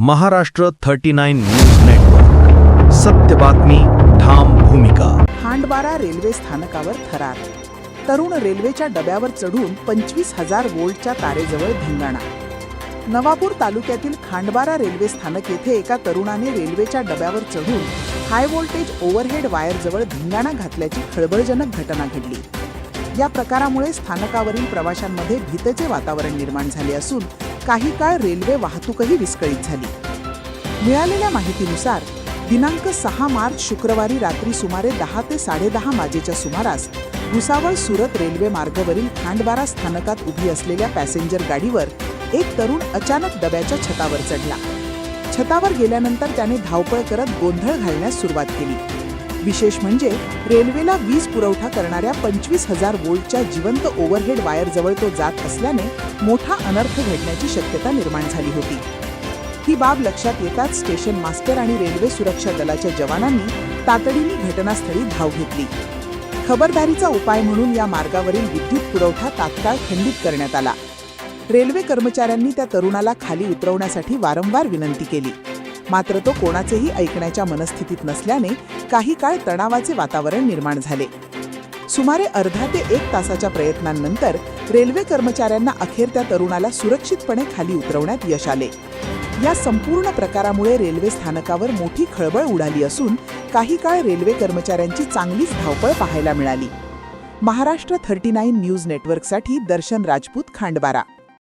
Maharashtra 39 news network. सत्य बातमी, ठाम भूमिका. खांडबारा रेल्वे स्थानकावर थरार. तरुण रेल्वेच्या डब्यावर चढून 25,000 वोल्टच्या तारेजवळ धिंगाणा. नवापूर तालुक्यातील खांडबारा रेल्वे स्थानक येथे एका तरुणाने रेल्वेच्या डब्यावर चढून हाय व्होल्टेज ओव्हरहेड वायरजवळ धिंगाणा घातल्याची खळबळजनक घटना घडली. या प्रकारामुळे स्थानकावरील प्रवाशांमध्ये भीतीचे वातावरण निर्माण झाले असून काही काळ रेल्वे वाहतूकही विस्कळीत झाली. मिळालेल्या माहितीनुसार दिनांक 6 मार्च शुक्रवारी रात्री सुमारे 10 ते 10:30 वाजेच्या सुमारास भुसावळ सुरत रेल्वे मार्गावरील खांडबारा स्थानकात उभी असलेल्या पॅसेंजर गाडीवर एक तरुण अचानक डब्याच्या छतावर चढला. छतावर गेल्यानंतर त्याने धावपळ करत गोंधळ घालण्यास सुरुवात केली. विशेष म्हणजे रेल्वेला वीज पुरवठा करणाऱ्या 25,000 वोल्टच्या जिवंत ओव्हरहेड वायरजवळ तो जात असल्याने मोठा अनर्थ घडण्याची शक्यता निर्माण झाली होती. ही बाब लक्षात येताच स्टेशन मास्टर आणि रेल्वे सुरक्षा दलाच्या जवानांनी तातडीने घटनास्थळी धाव घेतली. खबरदारीचा उपाय म्हणून या मार्गावरील विद्युत पुरवठा तात्काळ खंडित करण्यात आला. रेल्वे कर्मचाऱ्यांनी त्या तरुणाला खाली उतरवण्यासाठी वारंवार विनंती केली, मात्र तो कोणाचेही ऐकण्याच्या मनस्थितीत नसल्याने काही काळ तणावाचे वातावरण निर्माण झाले. सुमारे अर्धा ते 1 तासाच्या प्रयत्नांनंतर रेल्वे कर्मचाऱ्यांना अखेर त्या तरुणाला सुरक्षितपणे खाली उतरवण्यात यश आले. या संपूर्ण प्रकारामुळे रेल्वे स्थानकावर मोठी खळबळ उडाली असून काही काळ रेल्वे कर्मचाऱ्यांची चांगलीच धावपळ पाहायला मिळाली. महाराष्ट्र 39 न्यूज नेटवर्कसाठी दर्शन राजपूत, खांडबारा.